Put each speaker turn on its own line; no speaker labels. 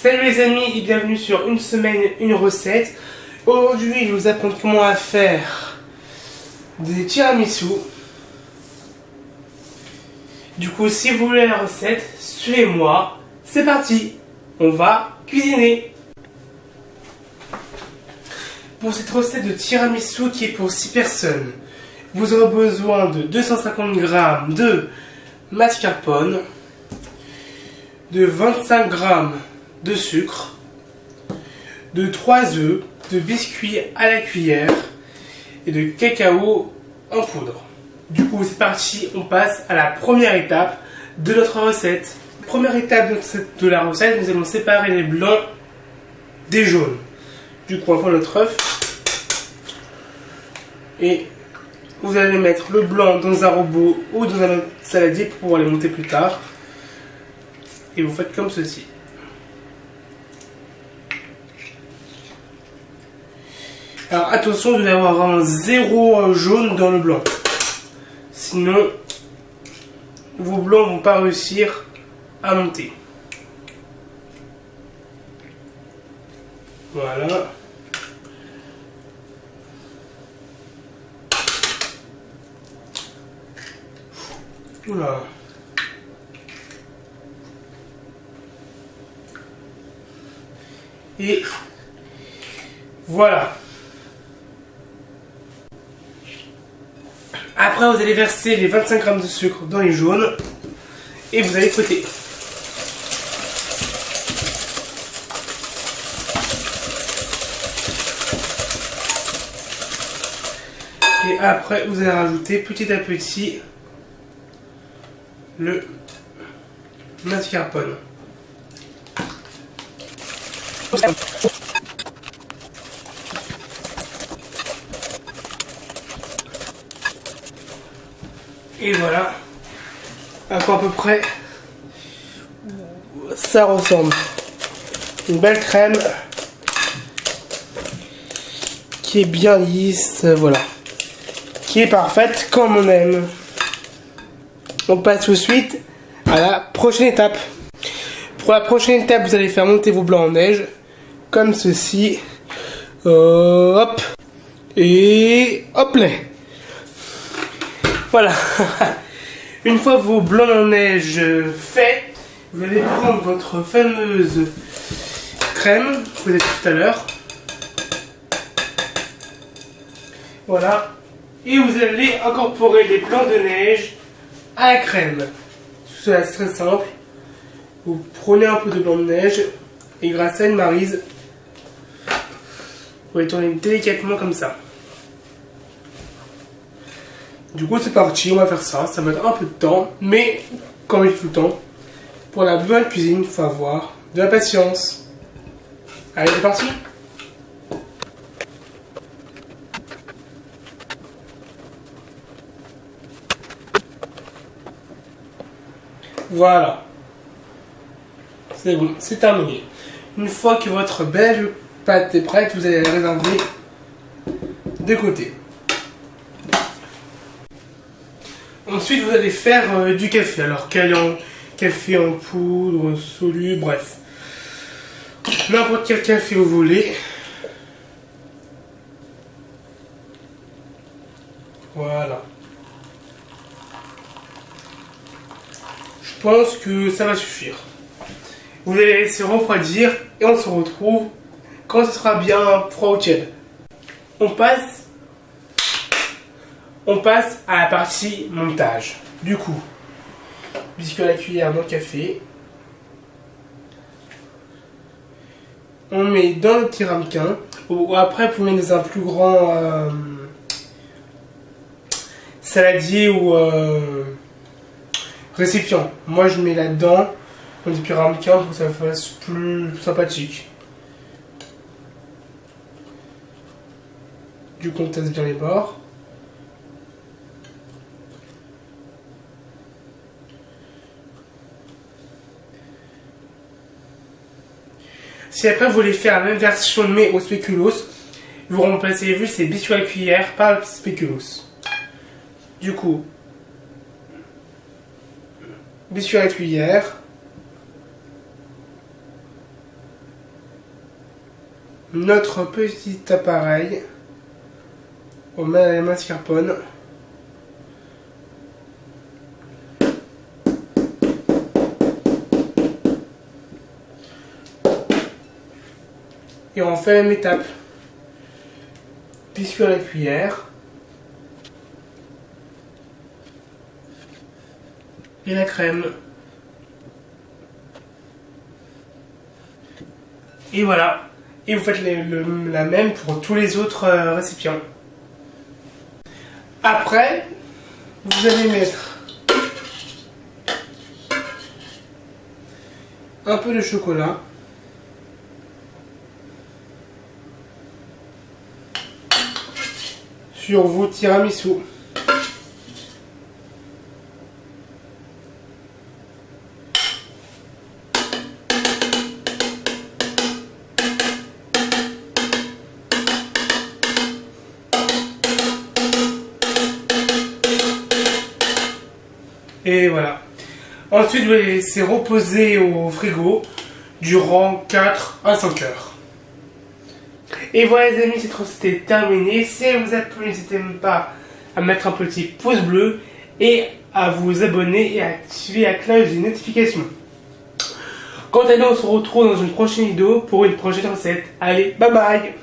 Salut les amis et bienvenue sur une semaine, une recette. Aujourd'hui je vais vous apprendre comment faire des tiramisu. Du coup si vous voulez la recette, suivez-moi. C'est parti, on va cuisiner. Pour cette recette de tiramisu qui est pour 6 personnes, vous aurez besoin de 250 g de mascarpone, de 25 g de sucre, de 3 œufs, de biscuits à la cuillère et de cacao en poudre. Du coup c'est parti, on passe à la première étape de notre recette. Première étape de la recette, nous allons séparer les blancs des jaunes. Du coup on va prendre notre œuf et vous allez mettre le blanc dans un robot ou dans un saladier pour pouvoir les monter plus tard. Et vous faites comme ceci. Alors attention, vous allez avoir un 0 jaune dans le blanc. Sinon, vos blancs vont pas réussir à monter. Voilà. Oula. Et voilà. Après, vous allez verser les 25 g de sucre dans les jaunes et vous allez fouetter. Et après, vous allez rajouter petit à petit le mascarpone. Et voilà à quoi à peu près ça ressemble. Une belle crème qui est bien lisse, voilà, qui est parfaite comme on aime. On passe tout de suite à la prochaine étape. Pour la prochaine étape, vous allez faire monter vos blancs en neige comme ceci. Hop et hop là. Voilà. Une fois vos blancs en neige faits, vous allez prendre votre fameuse crème que vous avez tout à l'heure. Voilà. Et vous allez incorporer les blancs de neige à la crème. Cela c'est très simple. Vous prenez un peu de blanc de neige et grâce à une maryse, vous les tournez délicatement comme ça. Du coup c'est parti, on va faire ça. Ça va être un peu de temps, mais comme je dis tout le temps, pour la bonne cuisine, il faut avoir de la patience. Allez, c'est parti. Voilà. C'est bon, c'est terminé. Une fois que votre belle pâte est prête, vous allez la réserver de côté. Ensuite, vous allez faire du café. Alors, café en poudre, soluble, bref. N'importe quel café vous voulez. Voilà. Je pense que ça va suffire. Vous allez laisser refroidir et on se retrouve quand ce sera bien froid ou tiède. On passe à la partie montage. Du coup, biscuit à la cuillère dans le café. On met dans le petit ramequin. Ou après, vous mettez dans un plus grand saladier ou récipient. Moi, je mets là-dedans dans le petit ramequin pour que ça fasse plus sympathique. Du coup, on teste bien les bords. Si après vous voulez faire la même version mais au spéculoos, vous remplacez juste ces biscuits à la cuillère par le spéculoos. Du coup, biscuits à la cuillère, notre petit appareil au mascarpone. Et on fait la même étape. Biscuit à la cuillère. Et la crème. Et voilà. Et vous faites la même pour tous les autres récipients. Après, vous allez mettre un peu de chocolat. Sur vos tiramisu. Et voilà. Ensuite, vous les laissez reposer au frigo durant 4 à 5 heures. Et voilà les amis, cette recette est terminée. Si elle vous a plu, n'hésitez pas à mettre un petit pouce bleu et à vous abonner et à activer la cloche des notifications. Quant à nous, on se retrouve dans une prochaine vidéo pour une prochaine recette. Allez, bye bye!